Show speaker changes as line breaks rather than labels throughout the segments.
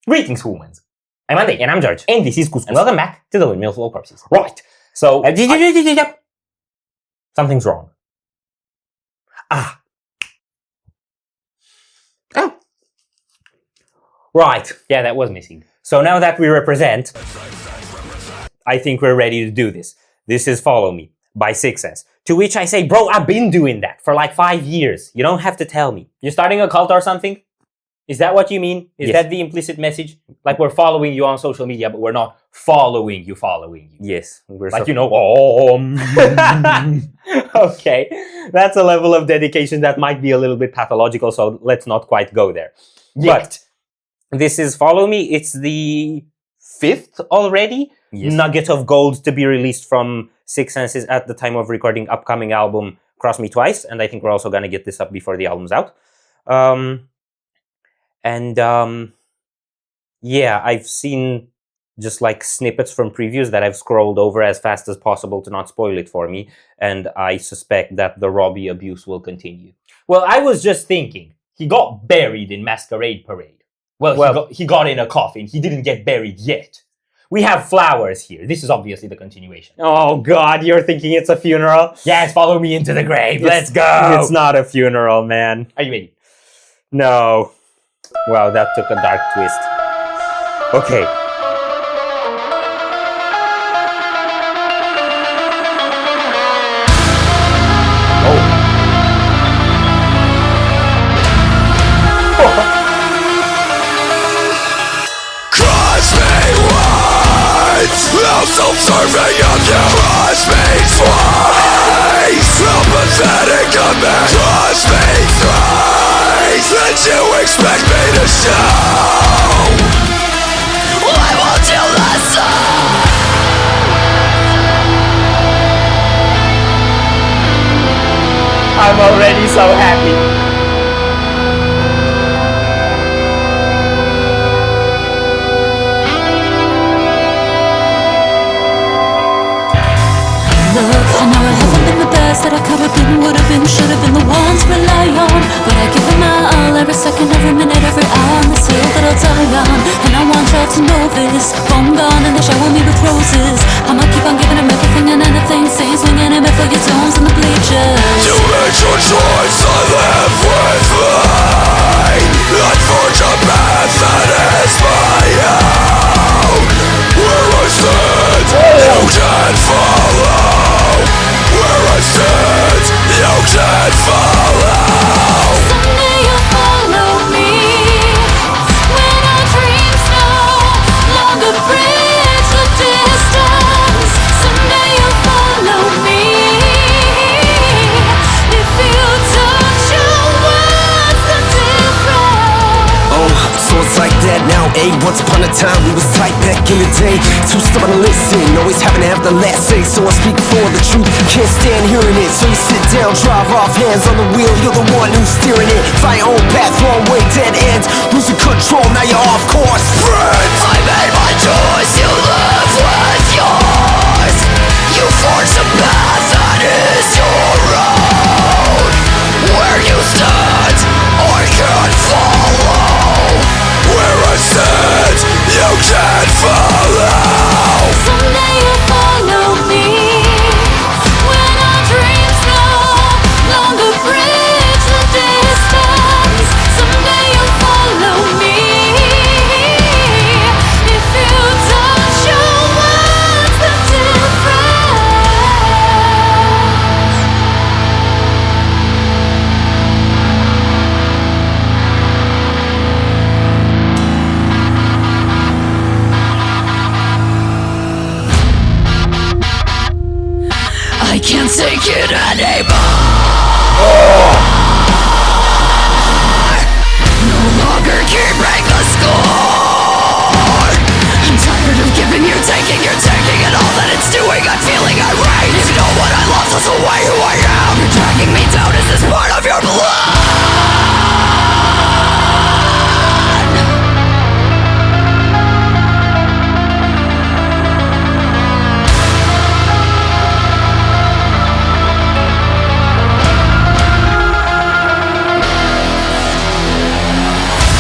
Greetings, humans. I'm Andy. And I'm George. And this is Couscous. And welcome back to the Windmill Full of Corpses. Right. So, something's wrong. Oh. Right. Yeah, that was missing. So now that we represent, I think we're ready to do this. This is Follow Me by Sicksense. To which I say, bro, I've been doing that for like 5 years. You don't have to tell me. You're starting a cult or something? Is that what you mean? Is that the implicit message? Like we're following you on social media, but we're not following you.
Yes.
We're like, Okay. That's a level of dedication that might be a little bit pathological, so let's not quite go there. But this is Follow Me. It's the 5th already nugget of gold to be released from Sicksense's at the time of recording upcoming album Cross Me Twice, and I think we're also going to get this up before the album's out. Yeah, I've seen just like snippets from previews that I've scrolled over as fast as possible to not spoil it for me, and I suspect that the Robbie abuse will continue. Well, I was just thinking, he got buried in Masquerade Parade. Well, he got in a coffin. He didn't get buried yet. We have flowers here. This is obviously the continuation. Oh God, you're thinking it's a funeral? Yes, follow me into the grave. Let's go. It's not a funeral, man. Are you ready? No. Wow, that took a dark twist. Okay.
Cross me once, how self-serving of you. Cross me twice, how pathetic of me. Cross me thrice, and you expect me to show. Why won't you listen?
I'm already so happy.
I know I haven't been the best that I could have been, would have been, should have been the one to rely on. But I give it my all, every second, every minute, every hour. I'm the hill that I'll die on, and I want y'all to know this. Phone gone and they shower me with roses. I'ma keep on giving them everything and anything, saying swinging it for your tones on the bleachers.
You make your choice, I live with mine. I'd forge a path that is my own. Where I stand, you can follow. Where I stand, you can follow.
Someday you'll follow me when our dreams no longer bridge the distance. Someday you'll follow me if you touch your words the difference.
Oh, so it's like that now, eh? Once upon a time we was tight back in the day. Too stubborn to listen, always having to have the last say. So I speak for the truth, can't stand hearing it. So you sit down, drive off, hands on the wheel. You're the one who's steering it. Find your own path, wrong way, dead end. Losing control, now you're off course.
Friends, I made my choice, you live with yours. You forge a path that is your own. Where you stand, I can follow. Where I stand, you can follow.
Someday you'll follow me when our dreams no longer bridge the distance. Someday you'll follow me if you touch your words the difference.
I can't take it anymore. No longer keeping the score. I'm tired of giving you, taking you're taking, and all that it's doing, I'm feeling irate. You know what I lost, that's the way who I am. You're dragging me down, is this part of your blood?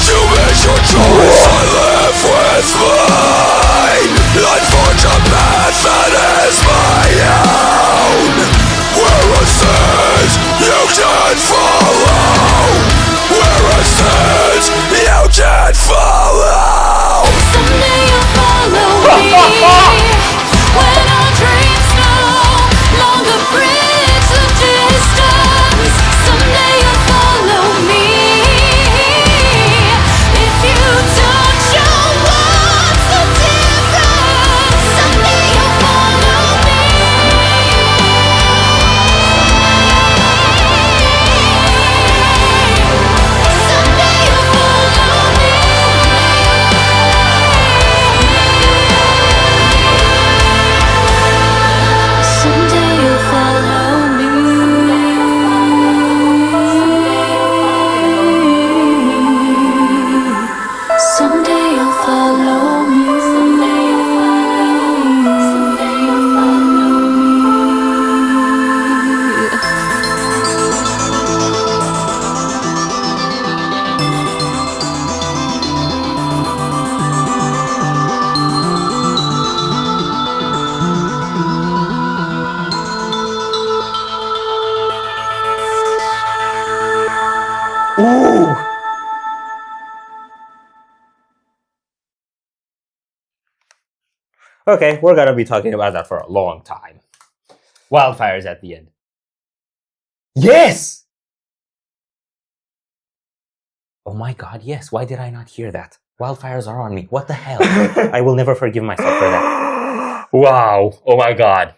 You made
Okay, we're gonna be talking about that for a long time. Wildfires at the end. Yes! Oh my god, yes. Why did I not hear that? Wildfires are on me. What the hell? I will never forgive myself for that. Wow. Oh my god.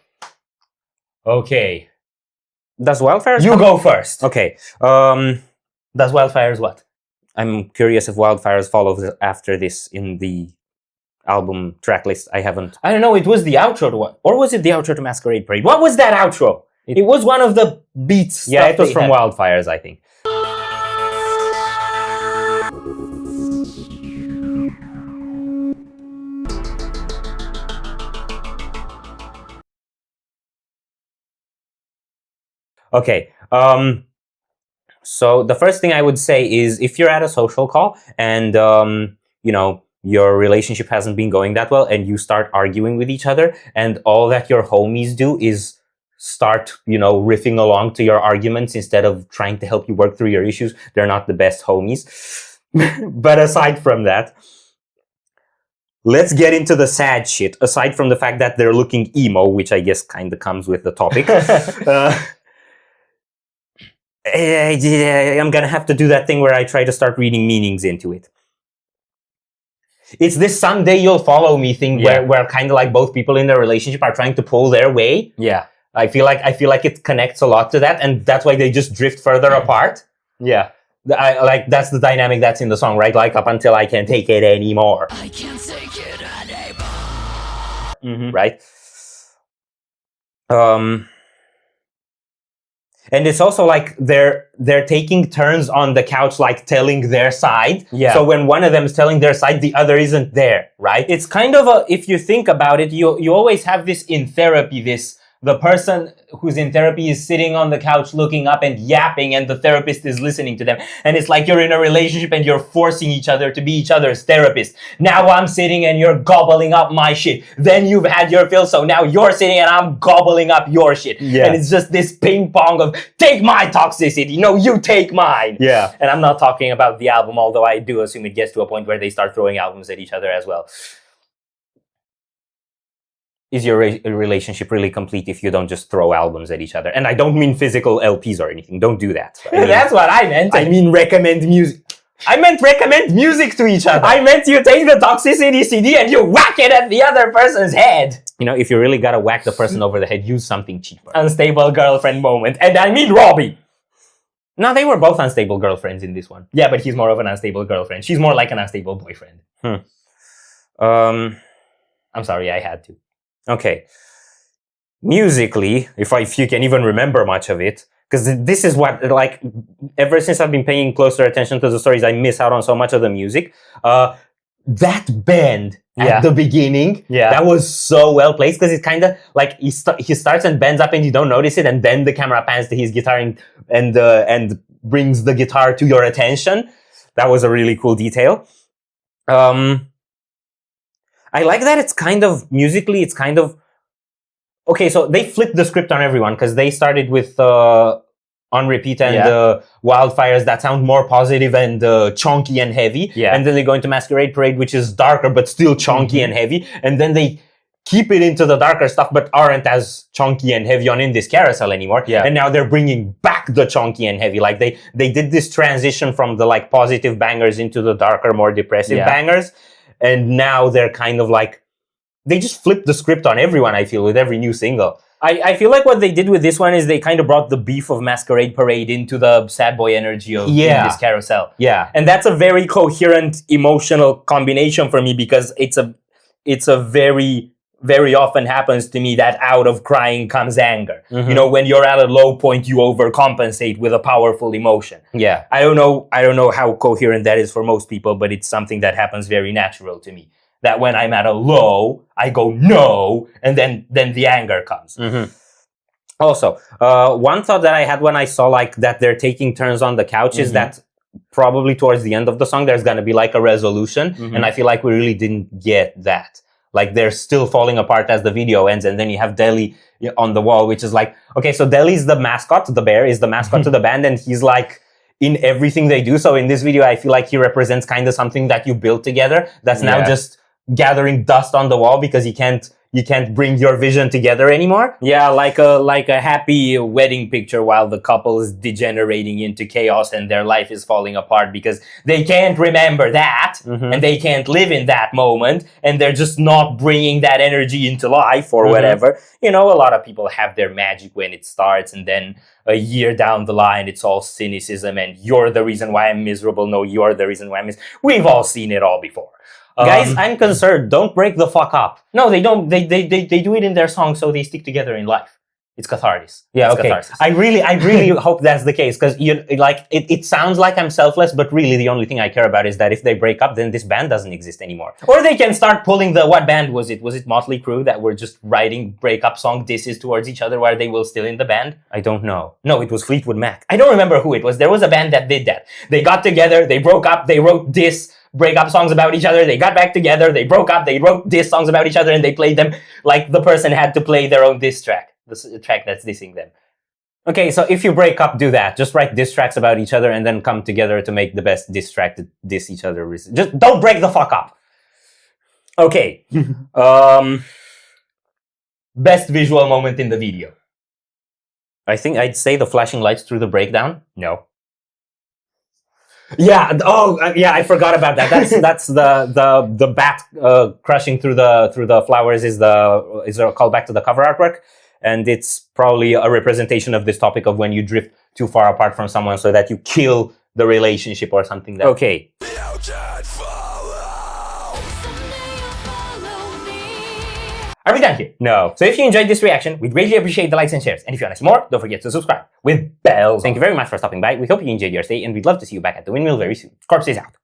Okay. Does Wildfires
You go first.
Okay.
Does Wildfires what?
I'm curious if Wildfires follows after this in the album track list. I haven't.
I don't know, it was the outro to what? Or was it the outro to Masquerade Parade? What was that outro? It was one of the beats.
Yeah,
stuff
it was
they
from
had.
Wildfires, I think. Okay. So the first thing I would say is if you're at a social call and you know, your relationship hasn't been going that well and you start arguing with each other and all that your homies do is start, you know, riffing along to your arguments instead of trying to help you work through your issues, they're not the best homies. But aside from that, let's get into the sad shit. Aside from the fact that they're looking emo, which I guess kind of comes with the topic. I'm gonna have to do that thing where I try to start reading meanings into it. It's this someday you'll follow me thing where kind of like both people in their relationship are trying to pull their way.
Yeah.
I feel like it connects a lot to that, and that's why they just drift further apart.
Yeah.
Like that's the dynamic that's in the song, right? Like up until I can't take it anymore.
I can't take it anymore.
Right? And it's also like they're taking turns on the couch, like telling their side.
Yeah.
So when one of them is telling their side, the other isn't there, right?
It's kind of if you think about it, you always have this in therapy, the person who's in therapy is sitting on the couch looking up and yapping and the therapist is listening to them. And it's like you're in a relationship and you're forcing each other to be each other's therapist. Now I'm sitting and you're gobbling up my shit. Then you've had your fill, so now you're sitting and I'm gobbling up your shit.
Yeah.
And it's just this ping pong of take my toxicity, no, you take mine.
Yeah.
And I'm not talking about the album, although I do assume it gets to a point where they start throwing albums at each other as well.
Is your relationship really complete if you don't just throw albums at each other? And I don't mean physical LPs or anything. Don't do that. I mean,
That's what I meant.
I mean recommend music.
I meant recommend music to each other.
I meant you take the Toxicity CD and you whack it at the other person's head. You know, if you really gotta whack the person over the head, use something cheaper.
Unstable girlfriend moment. And I mean Robbie.
No, they were both unstable girlfriends in this one.
Yeah, but he's more of an unstable girlfriend. She's more like an unstable boyfriend. I'm sorry, I had to.
Okay. Musically, if you can even remember much of it, because this is what, like, ever since I've been paying closer attention to the stories, I miss out on so much of the music. That bend at the beginning, that was so well placed, because it's kind of like he starts and bends up and you don't notice it, and then the camera pans to his guitar and brings the guitar to your attention. That was a really cool detail. I like that it's kind of, musically, it's kind of, okay, so they flipped the script on everyone, because they started with On Repeat and Wildfires that sound more positive and chunky and heavy.
Yeah.
And then they go into Masquerade Parade, which is darker but still chunky and heavy. And then they keep it into the darker stuff but aren't as chunky and heavy on In This Carousel anymore.
Yeah.
And now they're bringing back the chunky and heavy. Like they did this transition from the like positive bangers into the darker, more depressive bangers. And now they're kind of like, they just flipped the script on everyone, I feel, with every new single.
I feel like what they did with this one is they kind of brought the beef of Masquerade Parade into the sad boy energy of In This Carousel.
Yeah.
And that's a very coherent emotional combination for me, because it's a very, very often happens to me that out of crying comes anger. You know, when you're at a low point, you overcompensate with a powerful emotion.
Yeah.
I don't know how coherent that is for most people, but it's something that happens very natural to me. That when I'm at a low, I go no, and then the anger comes.
Also, one thought that I had when I saw like that they're taking turns on the couch is that probably towards the end of the song, there's going to be like a resolution. And I feel like we really didn't get that. Like they're still falling apart as the video ends. And then you have Deli on the wall, which is like, okay, so Deli's the mascot, the bear is the mascot to the band. And he's like in everything they do. So in this video, I feel like he represents kind of something that you built together that's now just gathering dust on the wall because he can't
you can't bring your vision together anymore.
Yeah, like a happy wedding picture while the couple is degenerating into chaos and their life is falling apart because
They can't remember that, and they can't live in that moment, and they're just not bringing that energy into life or whatever. You know, a lot of people have their magic when it starts, and then a year down the line, it's all cynicism, and you're the reason why I'm miserable. No, you're the reason why I'm miserable. We've all seen it all before.
guys, I'm concerned. Don't break the fuck up.
No, they don't. They do it in their song, so they stick together in life. It's catharsis.
Yeah,
It's
okay.
catharsis.
I really hope that's the case because it sounds like I'm selfless, but really the only thing I care about is that if they break up, then this band doesn't exist anymore.
Or they can start pulling what band was it? Was it Motley Crue that were just writing breakup song disses towards each other while they were still in the band?
I don't know.
No, it was Fleetwood Mac. I don't remember who it was. There was a band that did that. They got together, they broke up, they wrote breakup songs about each other, they got back together, they broke up, they wrote diss songs about each other, and they played them like the person had to play their own diss track. The track that's dissing them.
Okay, so if you break up, do that. Just write diss tracks about each other and then come together to make the best diss track to diss each other. Just don't break the fuck up.
Okay. Best visual moment in the video.
I think I'd say the flashing lights through the breakdown.
No.
Yeah. Oh, yeah. I forgot about that. That's the bat crushing through the flowers is a callback to the cover artwork, and it's probably a representation of this topic of when you drift too far apart from someone so that you kill the relationship or something. That okay.
Are we done here?
No.
So if you enjoyed this reaction, we'd greatly appreciate the likes and shares. And if you want to see more, don't forget to subscribe with bells.
Thank you very much for stopping by. We hope you enjoyed your stay, and we'd love to see you back at the Windmill very soon.
Corpse is out.